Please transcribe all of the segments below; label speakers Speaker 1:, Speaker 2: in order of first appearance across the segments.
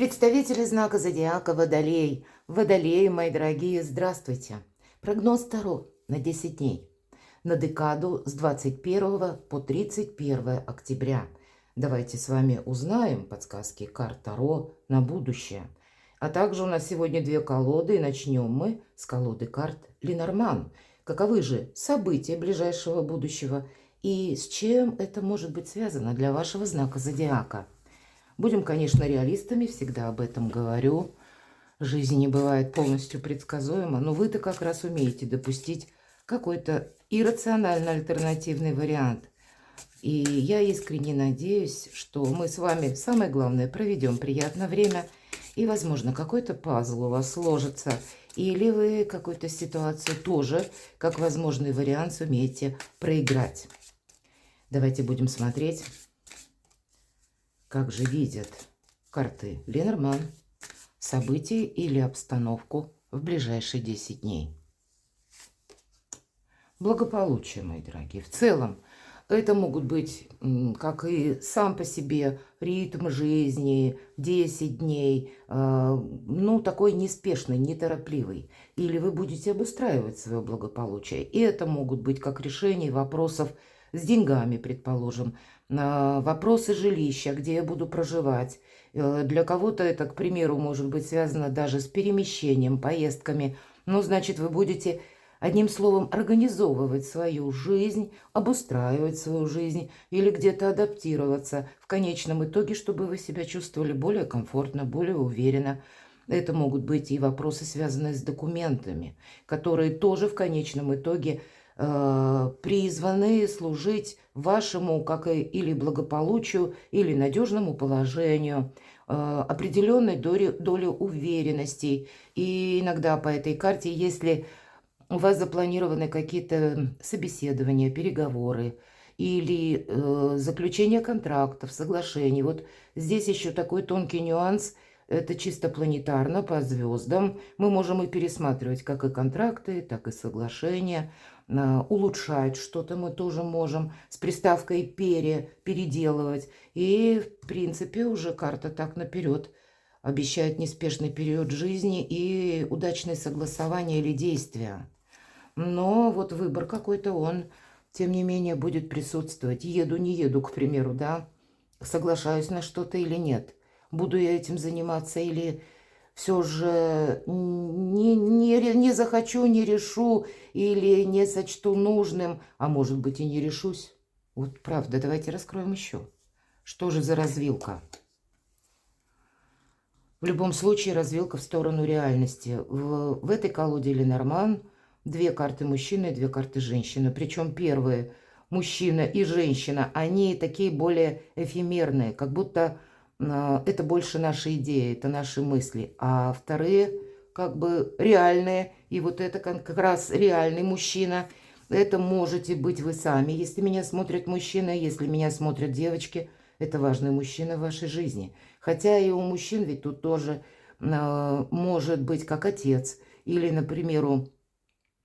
Speaker 1: Представители знака зодиака Водолей. Водолеи, мои дорогие, здравствуйте. Прогноз Таро на 10 дней. На декаду с 21 по 31 октября. Давайте с вами узнаем подсказки карт Таро на будущее. А также у нас сегодня две колоды, и начнем мы с колоды карт Ленорман. Каковы же события ближайшего будущего и с чем это может быть связано для вашего знака зодиака? Будем, конечно, реалистами, всегда об этом говорю. Жизнь не бывает полностью предсказуема, но вы-то как раз умеете допустить какой-то иррациональный альтернативный вариант. И я искренне надеюсь, что мы с вами, самое главное, проведем приятное время, и, возможно, какой-то пазл у вас сложится, или вы какую-то ситуацию тоже, как возможный вариант, сумеете проиграть. Давайте будем смотреть, как же видят карты Ленорман события или обстановку в ближайшие 10 дней. Благополучие, мои дорогие. В целом, это могут быть, как и сам по себе, ритм жизни, 10 дней, ну, такой неспешный, неторопливый. Или вы будете обустраивать свое благополучие. И это могут быть как решения вопросов с деньгами, предположим, вопросы жилища, где я буду проживать. Для кого-то это, к примеру, может быть связано даже с перемещением, поездками. Ну, значит, вы будете, одним словом, организовывать свою жизнь, обустраивать свою жизнь или где-то адаптироваться в конечном итоге, чтобы вы себя чувствовали более комфортно, более уверенно. Это могут быть и вопросы, связанные с документами, которые тоже в конечном итоге призваны служить вашему как и или благополучию, или надежному положению, определенной доле уверенности. И иногда по этой карте, если у вас запланированы какие-то собеседования, переговоры или заключение контрактов, соглашений. Вот здесь еще такой тонкий нюанс. Это чисто планетарно, по звездам. Мы можем и пересматривать как и контракты, так и соглашения. Улучшать что-то мы тоже можем с приставкой переделывать. И, в принципе, уже карта так наперед обещает неспешный период жизни и удачное согласование или действия. Но вот выбор какой-то он, тем не менее, будет присутствовать. Еду, не еду, к примеру, да? Соглашаюсь на что-то или нет? Буду я этим заниматься или все же не захочу, не решу или не сочту нужным, а может быть и не решусь? Вот правда, давайте раскроем еще. Что же за развилка? В любом случае развилка в сторону реальности. В этой колоде Ленорман две карты мужчины и две карты женщины. Причем первые, мужчина и женщина, они такие более эфемерные, как будто это больше наши идеи, это наши мысли. А вторые как бы реальные. И вот это как раз реальный мужчина. Это можете быть вы сами. Если меня смотрят мужчины, если меня смотрят девочки, это важный мужчина в вашей жизни. Хотя и у мужчин ведь тут тоже может быть как отец. Или, например,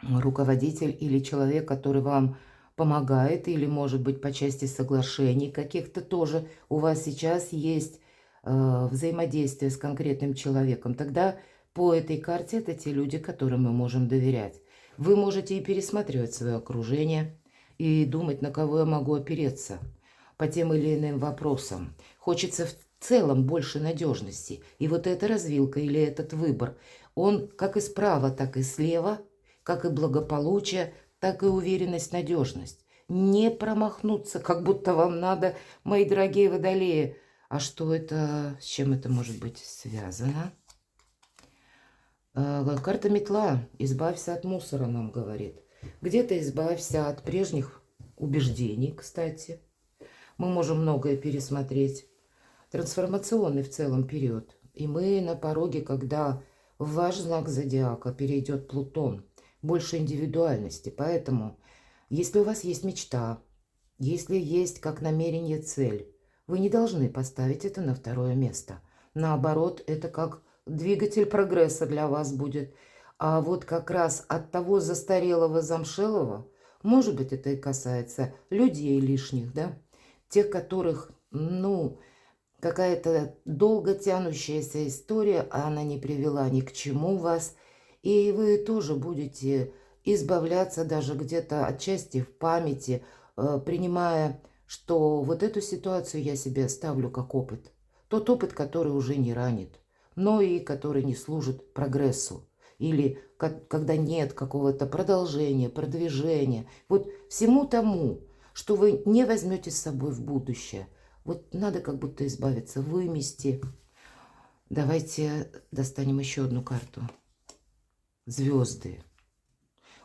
Speaker 1: руководитель или человек, который вам помогает. Или, может быть, по части соглашений каких-то тоже у вас сейчас есть взаимодействие с конкретным человеком. Тогда по этой карте это те люди, которым мы можем доверять. Вы можете и пересматривать свое окружение и думать, на кого я могу опереться по тем или иным вопросам. Хочется в целом больше надежности. И вот эта развилка или этот выбор, он как и справа, так и слева, как и благополучие, так и уверенность, надежность. Не промахнуться, как будто вам надо, мои дорогие водолеи. А что это, с чем это может быть связано? Карта метла. Избавься от мусора, нам говорит. Где-то избавься от прежних убеждений, кстати. Мы можем многое пересмотреть. Трансформационный в целом период. И мы на пороге, когда в ваш знак зодиака перейдет Плутон. Больше индивидуальности. Поэтому, если у вас есть мечта, если есть как намерение цель, вы не должны поставить это на второе место. Наоборот, это как двигатель прогресса для вас будет. А вот как раз от того застарелого, замшелого, может быть, это и касается людей лишних, да? Тех, которых, ну, какая-то долго тянущаяся история, а она не привела ни к чему вас, и вы тоже будете избавляться даже где-то отчасти в памяти, принимая, что вот эту ситуацию я себе оставлю как опыт. Тот опыт, который уже не ранит, но и который не служит прогрессу. Или когда нет какого-то продолжения, продвижения. Вот всему тому, что вы не возьмете с собой в будущее. Вот надо как будто избавиться, вымести. Давайте достанем еще одну карту. Звезды.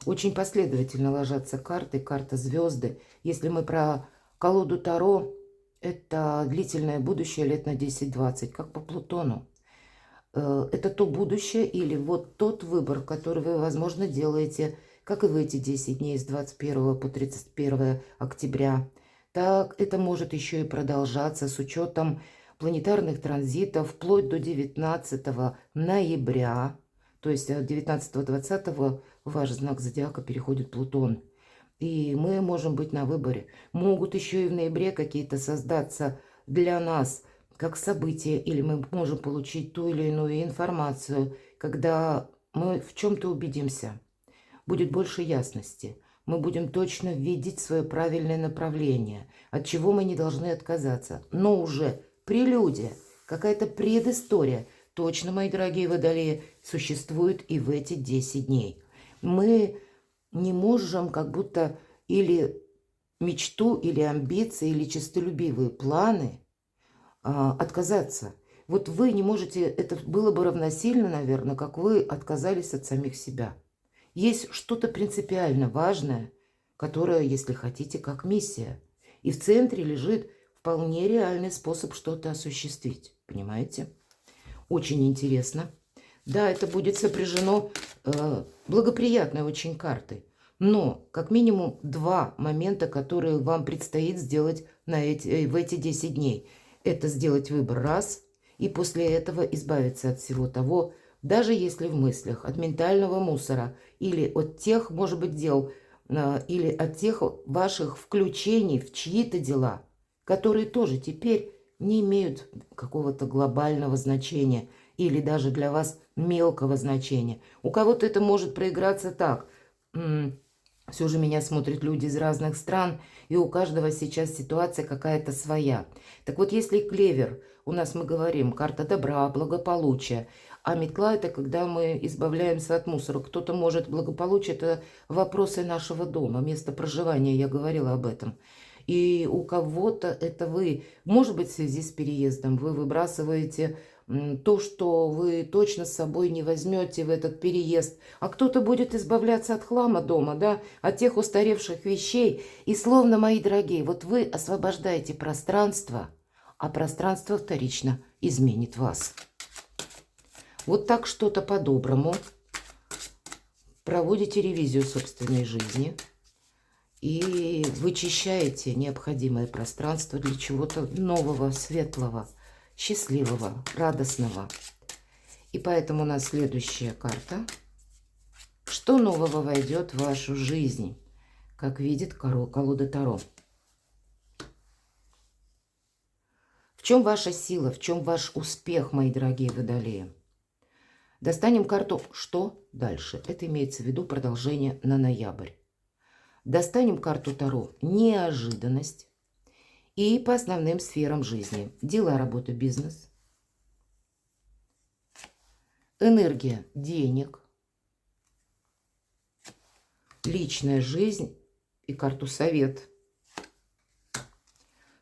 Speaker 1: Очень последовательно ложатся карты. Карта звезды. Если мы про колоду Таро, это длительное будущее лет на 10-20, как по Плутону. Это то будущее или вот тот выбор, который вы, возможно, делаете, как и в эти 10 дней с 21 по 31 октября. Так это может еще и продолжаться с учетом планетарных транзитов вплоть до 19 ноября. То есть 19-20 ваш знак зодиака переходит Плутон. И мы можем быть на выборе. Могут еще и в ноябре какие-то создаться для нас как события, или мы можем получить ту или иную информацию, когда мы в чем-то убедимся. Будет больше ясности. Мы будем точно видеть свое правильное направление, от чего мы не должны отказаться. Но уже прелюдия, какая-то предыстория, точно, мои дорогие водолеи, существует и в эти 10 дней. Мы не можем как будто или мечту, или амбиции, или честолюбивые планы отказаться. Вот вы не можете, это было бы равносильно, наверное, как вы отказались от самих себя. Есть что-то принципиально важное, которое, если хотите, как миссия. И в центре лежит вполне реальный способ что-то осуществить. Понимаете? Очень интересно. Да, это будет сопряжено благоприятной очень картой. Но как минимум два момента, которые вам предстоит сделать в эти 10 дней. Это сделать выбор раз, и после этого избавиться от всего того, даже если в мыслях, от ментального мусора или от тех, может быть, дел, или от тех ваших включений в чьи-то дела, которые тоже теперь не имеют какого-то глобального значения или даже для вас мелкого значения. У кого-то это может проиграться так. Все же меня смотрят люди из разных стран, и у каждого сейчас ситуация какая-то своя. Так вот, если клевер, у нас мы говорим, карта добра, благополучия, а метла – это когда мы избавляемся от мусора. Кто-то может, благополучие – это вопросы нашего дома, место проживания, я говорила об этом. И у кого-то это вы, может быть, в связи с переездом, вы выбрасываете то, что вы точно с собой не возьмете в этот переезд. А кто-то будет избавляться от хлама дома, да, от тех устаревших вещей. И словно, мои дорогие, вот вы освобождаете пространство, а пространство вторично изменит вас. Вот так что-то по-доброму. Проводите ревизию собственной жизни и вычищаете необходимое пространство для чего-то нового, светлого, счастливого, радостного. И поэтому у нас следующая карта. Что нового войдет в вашу жизнь, как видит колода Таро? В чем ваша сила, в чем ваш успех, мои дорогие водолеи? Достанем карту «Что дальше?». Это имеется в виду продолжение на ноябрь. Достанем карту Таро «Неожиданность». И по основным сферам жизни. Дела, работа, бизнес. Энергия денег. Личная жизнь и карту совет.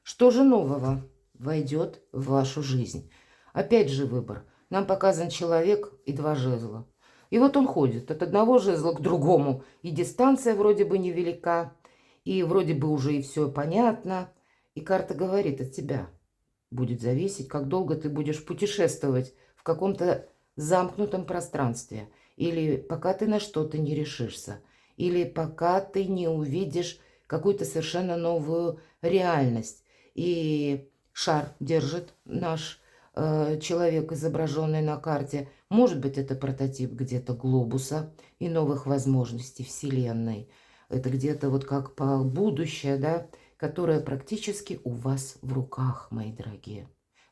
Speaker 1: Что же нового войдет в вашу жизнь? Опять же выбор. Нам показан человек и два жезла. И вот он ходит от одного жезла к другому. И дистанция вроде бы невелика. И вроде бы уже и все понятно. И карта говорит, от тебя будет зависеть, как долго ты будешь путешествовать в каком-то замкнутом пространстве. Или пока ты на что-то не решишься. Или пока ты не увидишь какую-то совершенно новую реальность. И шар держит наш человек, изображенный на карте. Может быть, это прототип где-то глобуса и новых возможностей Вселенной. Это где-то вот как по будущее, да, которое практически у вас в руках, мои дорогие.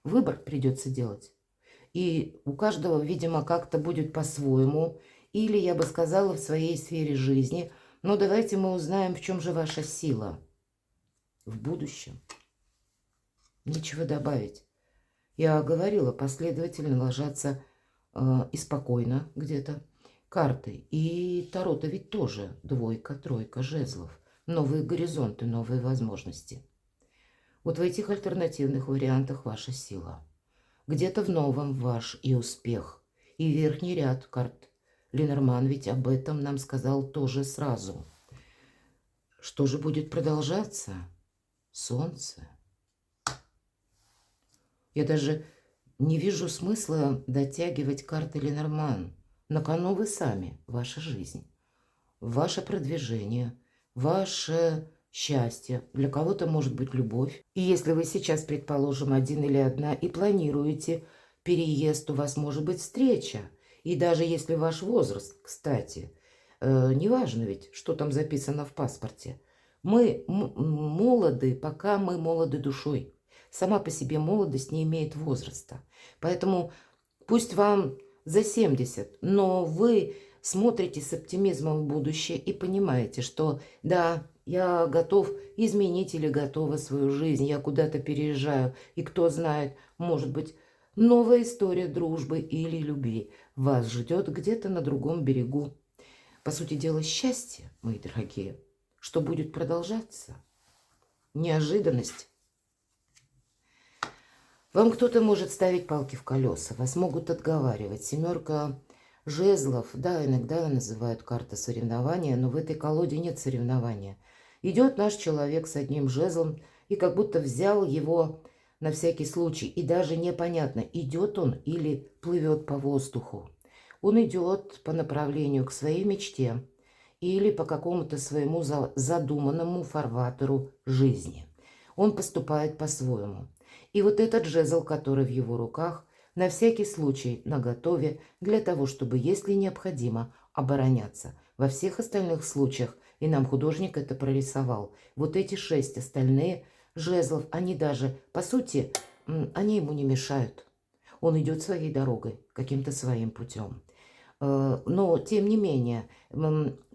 Speaker 1: выбор придется делать. И у каждого, видимо, как-то будет по-своему. Или, я бы сказала, в своей сфере жизни. Но давайте мы узнаем, в чем же ваша сила в будущем. Нечего добавить. Я говорила, последовательно ложатся и спокойно где-то карты. И таро-то ведь тоже двойка, тройка жезлов. Новые горизонты, новые возможности. Вот в этих альтернативных вариантах ваша сила. Где-то в новом ваш и успех. И верхний ряд карт. Ленорман ведь об этом нам сказал тоже сразу. Что же будет продолжаться? Солнце. Я даже не вижу смысла дотягивать карты Ленорман. На кону вы сами, ваша жизнь, ваше продвижение, ваше счастье. Для кого-то может быть любовь. И если вы сейчас, предположим, один или одна и планируете переезд, у вас может быть встреча. И даже если ваш возраст, кстати, неважно ведь, что там записано в паспорте. Мы молоды, пока мы молоды душой. Сама по себе молодость не имеет возраста. Поэтому пусть вам за 70, но вы смотрите с оптимизмом в будущее и понимаете, что да, я готов изменить или готова свою жизнь, я куда-то переезжаю, и кто знает, может быть, новая история дружбы или любви вас ждет где-то на другом берегу. По сути дела, счастье, мои дорогие, что будет продолжаться. Неожиданность. Вам кто-то может ставить палки в колеса, вас могут отговаривать. Семерка жезлов, да, иногда называют карта соревнования, но в этой колоде нет соревнования. Идет наш человек с одним жезлом и как будто взял его на всякий случай. И даже непонятно, идет он или плывет по воздуху. Он идет по направлению к своей мечте или по какому-то своему задуманному фарватеру жизни. Он поступает по-своему. И вот этот жезл, который в его руках, на всякий случай наготове для того, чтобы, если необходимо, обороняться. Во всех остальных случаях, и нам художник это прорисовал, вот эти 6 остальные жезлов, они даже, по сути, они ему не мешают. Он идет своей дорогой, каким-то своим путем. Но, тем не менее,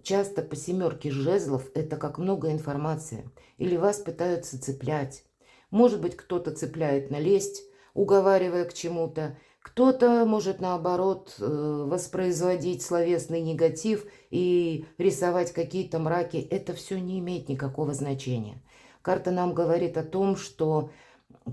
Speaker 1: часто по семерке жезлов это как много информации. Или вас пытаются цеплять. Может быть, кто-то цепляет налезть, уговаривая к чему-то. Кто-то может, наоборот, воспроизводить словесный негатив и рисовать какие-то мраки. Это все не имеет никакого значения. Карта нам говорит о том, что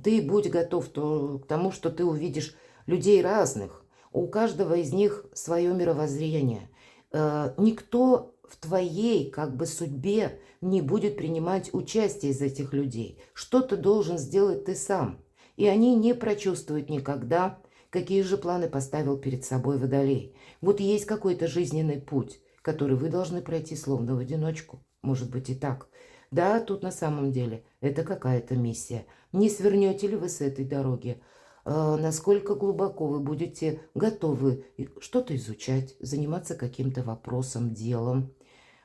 Speaker 1: ты будь готов к тому, что ты увидишь людей разных. У каждого из них свое мировоззрение. Никто в твоей как бы судьбе не будет принимать участие из этих людей. Что ты должен сделать ты сам. И они не прочувствуют никогда, какие же планы поставил перед собой Водолей. Вот есть какой-то жизненный путь, который вы должны пройти словно в одиночку. Может быть и так. Да, тут на самом деле это какая-то миссия. Не свернете ли вы с этой дороги? Насколько глубоко вы будете готовы что-то изучать, заниматься каким-то вопросом, делом,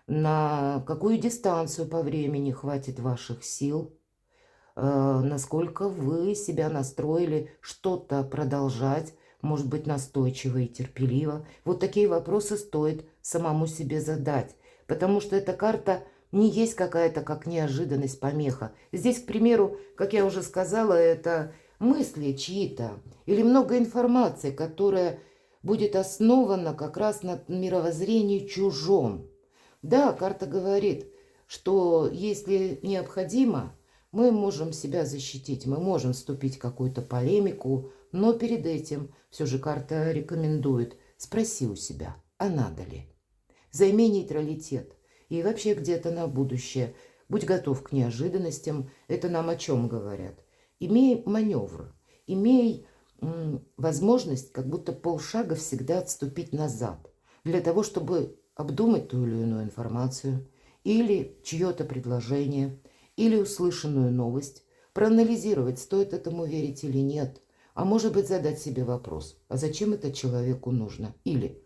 Speaker 1: на какую дистанцию по времени хватит ваших сил, насколько вы себя настроили что-то продолжать, может быть, настойчиво и терпеливо. Вот такие вопросы стоит самому себе задать, потому что эта карта не есть какая-то как неожиданность, помеха. Здесь, к примеру, как я уже сказала, это мысли чьи-то или много информации, которая будет основана как раз на мировоззрении чужом. Да, карта говорит, что если необходимо, мы можем себя защитить, мы можем вступить в какую-то полемику, но перед этим все же карта рекомендует: спроси у себя, а надо ли. Займи нейтралитет. И вообще где-то на будущее будь готов к неожиданностям. Это нам о чем говорят? Имей маневр, имей возможность как будто полшага всегда отступить назад, для того, чтобы обдумать ту или иную информацию, или чье-то предложение, или услышанную новость, проанализировать, стоит этому верить или нет, а может быть задать себе вопрос: а зачем это человеку нужно? Или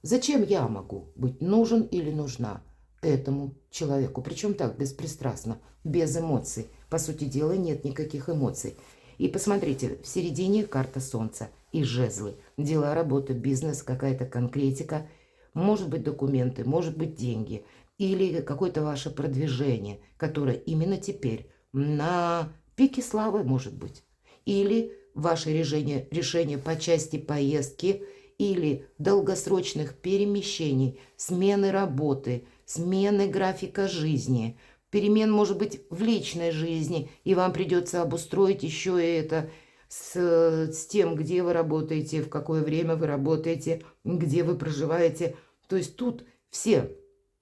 Speaker 1: зачем я могу быть нужен или нужна этому человеку? Причем так, беспристрастно, без эмоций. По сути дела, нет никаких эмоций. И посмотрите, в середине карта Солнца и жезлы. Дела, работа, бизнес, какая-то конкретика. Может быть документы, может быть деньги. Или какое-то ваше продвижение, которое именно теперь на пике славы может быть. Или ваше решение по части поездки или долгосрочных перемещений, смены работы, смены графика жизни. Перемен может быть в личной жизни, и вам придется обустроить еще и это с тем, где вы работаете, в какое время вы работаете, где вы проживаете. То есть тут все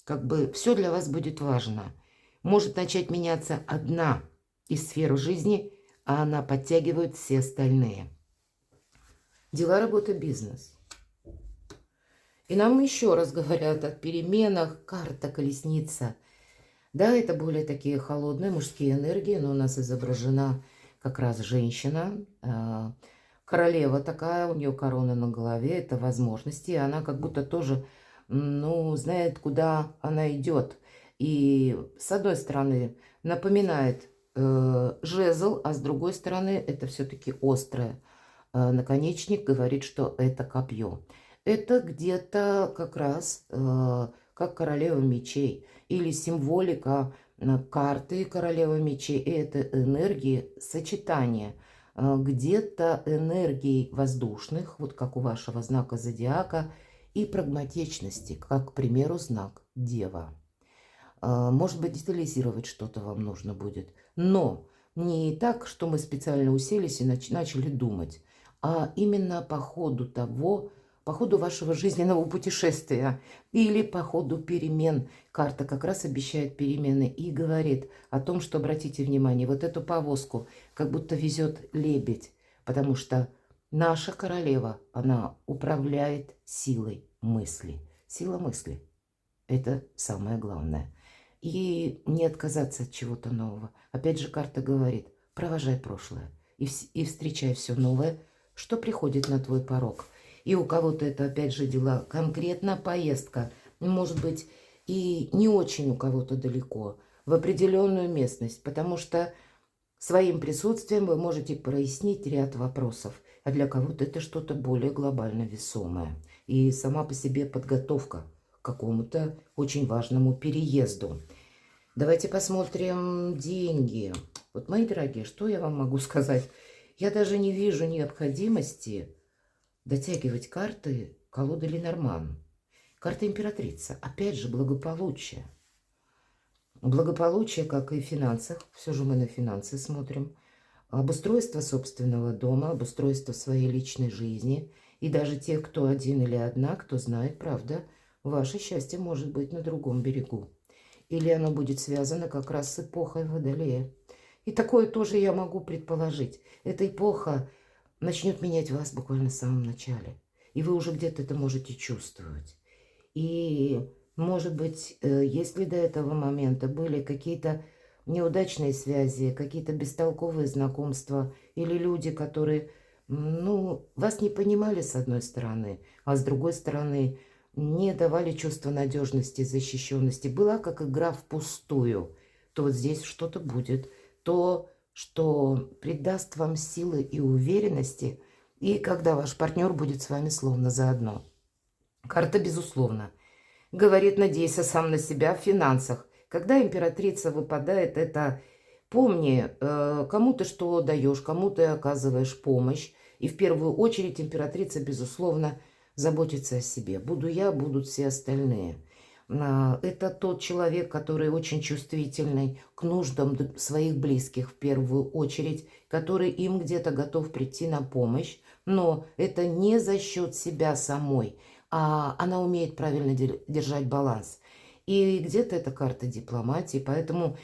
Speaker 1: для вас будет важно. Может начать меняться одна из сфер жизни, а она подтягивает все остальные. Дела, работа, бизнес. И нам еще раз говорят о переменах. Карта колесница. Да, это более такие холодные мужские энергии, но у нас изображена как раз женщина. Королева такая, у нее корона на голове, это возможности. Она как будто тоже, знает, куда она идет. И с одной стороны напоминает жезл, а с другой стороны это все-таки острое. Наконечник говорит, что это копье. Это где-то как раз как королева мечей или символика карты королевы мечей. Это энергии сочетания где-то энергий воздушных, вот как у вашего знака зодиака, и прагматичности, как, к примеру, знак Дева. Может быть, детализировать что-то вам нужно будет. Но не так, что мы специально уселись и начали думать, а именно по ходу вашего жизненного путешествия или по ходу перемен. Карта как раз обещает перемены и говорит о том, что, обратите внимание, вот эту повозку как будто везет лебедь, потому что наша королева, она управляет силой мысли. Сила мысли – это самое главное. И не отказаться от чего-то нового. Опять же, карта говорит, провожай прошлое и встречай все новое, что приходит на твой порог. И у кого-то это, опять же, дела, конкретно поездка, может быть, и не очень у кого-то далеко, в определенную местность, потому что своим присутствием вы можете прояснить ряд вопросов, а для кого-то это что-то более глобально весомое. И сама по себе подготовка к какому-то очень важному переезду. Давайте посмотрим деньги. Вот, мои дорогие, что я вам могу сказать? Я даже не вижу необходимости дотягивать карты колоды Ленорман. Карта императрица. Опять же, благополучие. Благополучие, как и в финансах. Все же мы на финансы смотрим. Обустройство собственного дома, обустройство своей личной жизни. И даже тех, кто один или одна, кто знает, правда, ваше счастье может быть на другом берегу. Или оно будет связано как раз с эпохой Водолея. И такое тоже я могу предположить. Эта эпоха начнет менять вас буквально в самом начале. И вы уже где-то это можете чувствовать. И, может быть, если до этого момента были какие-то неудачные связи, какие-то бестолковые знакомства или люди, которые, вас не понимали с одной стороны, а с другой стороны не давали чувство надежности, защищенности, была как игра впустую, то вот здесь что-то будет, то что придаст вам силы и уверенности, и когда ваш партнер будет с вами словно заодно. Карта, безусловно, говорит, надейся сам на себя в финансах. Когда императрица выпадает, это помни, кому ты что даешь, кому ты оказываешь помощь. И в первую очередь императрица, безусловно, заботится о себе. Буду я, будут все остальные. Это тот человек, который очень чувствительный к нуждам своих близких в первую очередь, который им где-то готов прийти на помощь, но это не за счет себя самой, а она умеет правильно держать баланс. И где-то это карта дипломатии, поэтому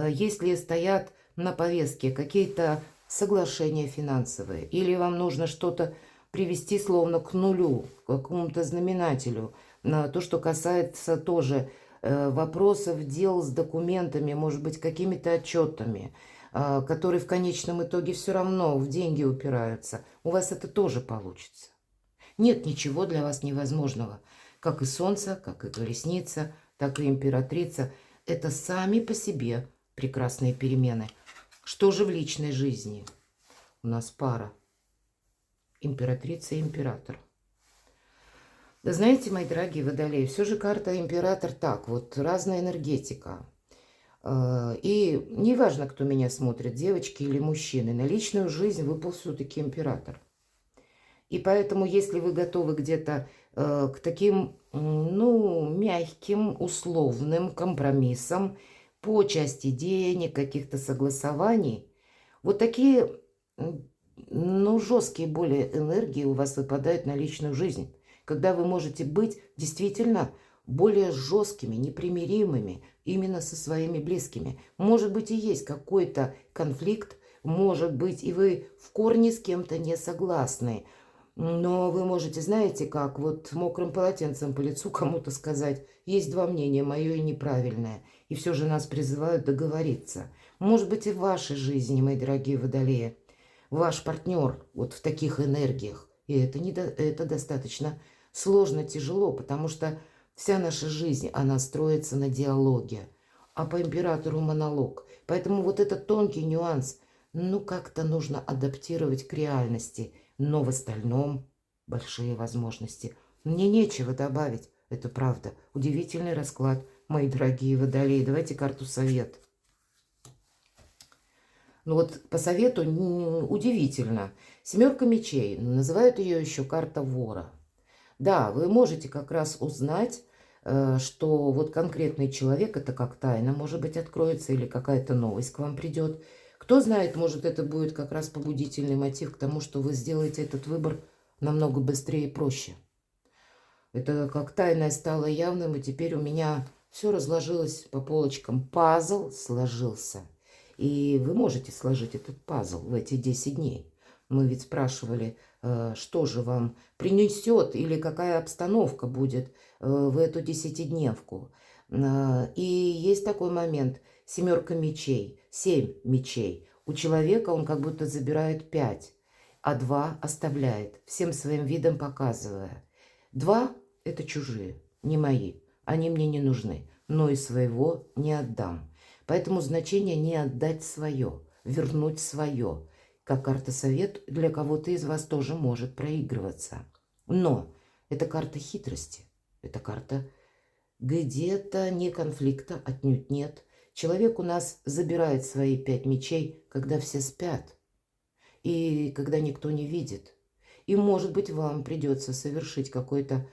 Speaker 1: если стоят на повестке какие-то соглашения финансовые, или вам нужно что-то привести словно к нулю, к какому-то знаменателю, на то, что касается тоже вопросов, дел с документами, может быть, какими-то отчетами, которые в конечном итоге все равно в деньги упираются, у вас это тоже получится. Нет ничего для вас невозможного. Как и солнце, как и колесница, так и императрица. Это сами по себе прекрасные перемены. Что же в личной жизни? У нас пара. Императрица и император. Да знаете, мои дорогие водолеи, все же карта император так, вот разная энергетика. И неважно, кто меня смотрит, девочки или мужчины, на личную жизнь выпал все-таки император. И поэтому, если вы готовы где-то к таким, ну, мягким, условным компромиссам по части денег, каких-то согласований, вот такие, ну, жесткие более энергии у вас выпадают на личную жизнь, когда вы можете быть действительно более жесткими, непримиримыми именно со своими близкими. Может быть, и есть какой-то конфликт, может быть, и вы в корне с кем-то не согласны, но вы можете, знаете, как вот мокрым полотенцем по лицу кому-то сказать, есть два мнения, мое и неправильное, и все же нас призывают договориться. Может быть, и в вашей жизни, мои дорогие водолеи, ваш партнер вот в таких энергиях, и это достаточно сложно, тяжело, потому что вся наша жизнь, она строится на диалоге, а по императору монолог. Поэтому вот этот тонкий нюанс, ну, как-то нужно адаптировать к реальности, но в остальном большие возможности. Мне нечего добавить, это правда. Удивительный расклад, мои дорогие водолеи. Давайте карту совет. Ну вот по совету удивительно. Семерка мечей, называют ее еще карта вора. Да, вы можете как раз узнать, что вот конкретный человек, это как тайна, может быть, откроется, или какая-то новость к вам придет. Кто знает, может, это будет как раз побудительный мотив к тому, что вы сделаете этот выбор намного быстрее и проще. Это как тайное стало явным, и теперь у меня все разложилось по полочкам. Пазл сложился. И вы можете сложить этот пазл в эти 10 дней. Мы ведь спрашивали, что же вам принесет или какая обстановка будет в эту десятидневку. И есть такой момент. Семерка мечей, 7 мечей. У человека он как будто забирает 5, а 2 оставляет, всем своим видом показывая. 2 – это чужие, не мои. Они мне не нужны, но и своего не отдам. Поэтому значение не отдать свое, вернуть свое. Как карта совет для кого-то из вас тоже может проигрываться. Но это карта хитрости. Это карта где-то не конфликта, отнюдь нет. Человек у нас забирает свои 5 мечей, когда все спят. И когда никто не видит. И, может быть, вам придется совершить какой-то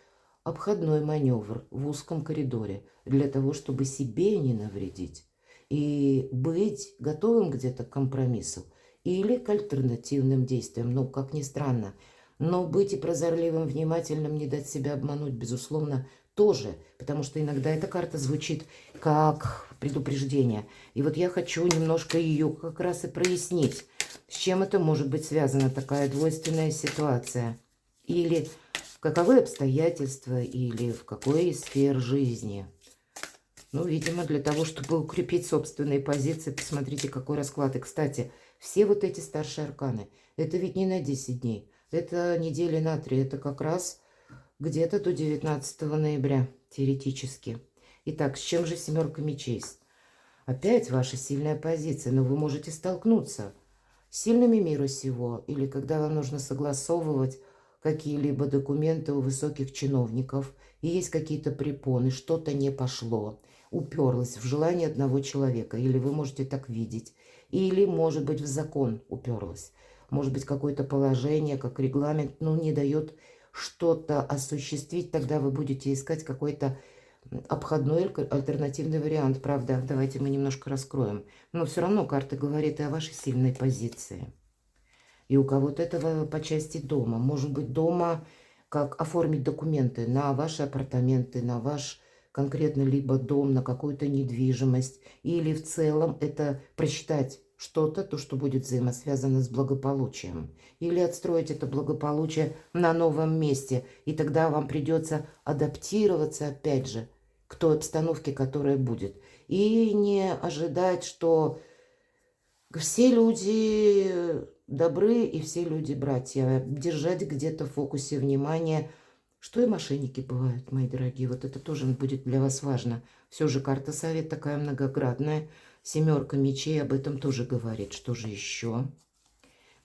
Speaker 1: обходной маневр в узком коридоре для того, чтобы себе не навредить. И быть готовым где-то к компромиссу или к альтернативным действиям. Ну, как ни странно. Но быть и прозорливым, внимательным, не дать себя обмануть, безусловно, тоже. Потому что иногда эта карта звучит как предупреждение. И вот я хочу немножко ее как раз и прояснить. С чем это может быть связана такая двойственная ситуация? Или каковы обстоятельства, или в какой из сфер жизни? Ну, видимо, для того, чтобы укрепить собственные позиции. Посмотрите, какой расклад. И, кстати, все вот эти старшие арканы, это ведь не на 10 дней. Это недели на 3. Это как раз где-то до 19 ноября, теоретически. Итак, с чем же семерка мечей? Опять ваша сильная позиция, но вы можете столкнуться с сильными мира сего, или когда вам нужно согласовывать какие-либо документы у высоких чиновников, и есть какие-то препоны, что-то не пошло, уперлось в желание одного человека, или вы можете так видеть, или, может быть, в закон уперлось, может быть, какое-то положение, как регламент, ну, не дает что-то осуществить, тогда вы будете искать какой-то обходной альтернативный вариант. Правда, давайте мы немножко раскроем. Но все равно карта говорит и о вашей сильной позиции. И у кого-то этого по части дома. Может быть, дома, как оформить документы на ваши апартаменты, на ваш конкретно либо дом, на какую-то недвижимость. Или в целом это просчитать что-то, то, что будет взаимосвязано с благополучием. Или отстроить это благополучие на новом месте. И тогда вам придется адаптироваться, опять же, к той обстановке, которая будет. И не ожидать, что все люди добры и все люди братья. Держать где-то в фокусе внимания, что и мошенники бывают, мои дорогие. Вот это тоже будет для вас важно. Все же карта совет такая многоградная. Семерка мечей об этом тоже говорит. Что же еще?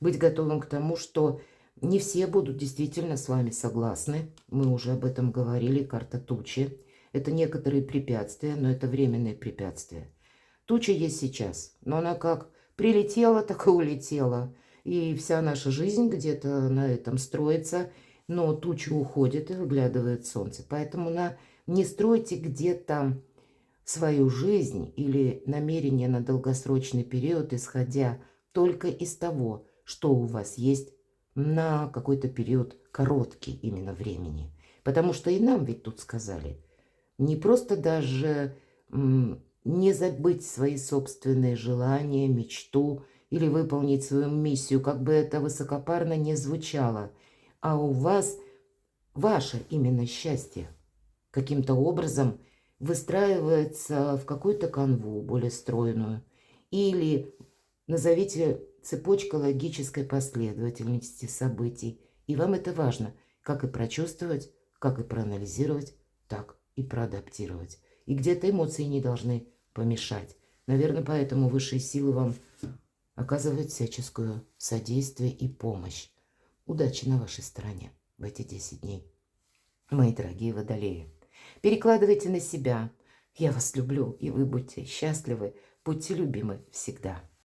Speaker 1: быть готовым к тому, что не все будут действительно с вами согласны. Мы уже об этом говорили, карта тучи. Это некоторые препятствия, но это временные препятствия. Туча есть сейчас, но она как прилетела, так и улетела. И вся наша жизнь где-то на этом строится, но туча уходит и выглядывает солнце. Поэтому не стройте где-то свою жизнь или намерение на долгосрочный период, исходя только из того, что у вас есть на какой-то период короткий именно времени. Потому что и нам ведь тут сказали, не просто даже не забыть свои собственные желания, мечту или выполнить свою миссию, как бы это высокопарно не звучало, а у вас ваше именно счастье каким-то образом выстраивается в какую-то канву более стройную. Или назовите цепочка логической последовательности событий. И вам это важно, как и прочувствовать, как и проанализировать, так и проадаптировать. И где-то эмоции не должны помешать. Наверное, поэтому высшие силы вам оказывают всяческую содействие и помощь. Удачи на вашей стороне в эти 10 дней. Мои дорогие водолеи, перекладывайте на себя. Я вас люблю, и вы будьте счастливы, будьте любимы всегда.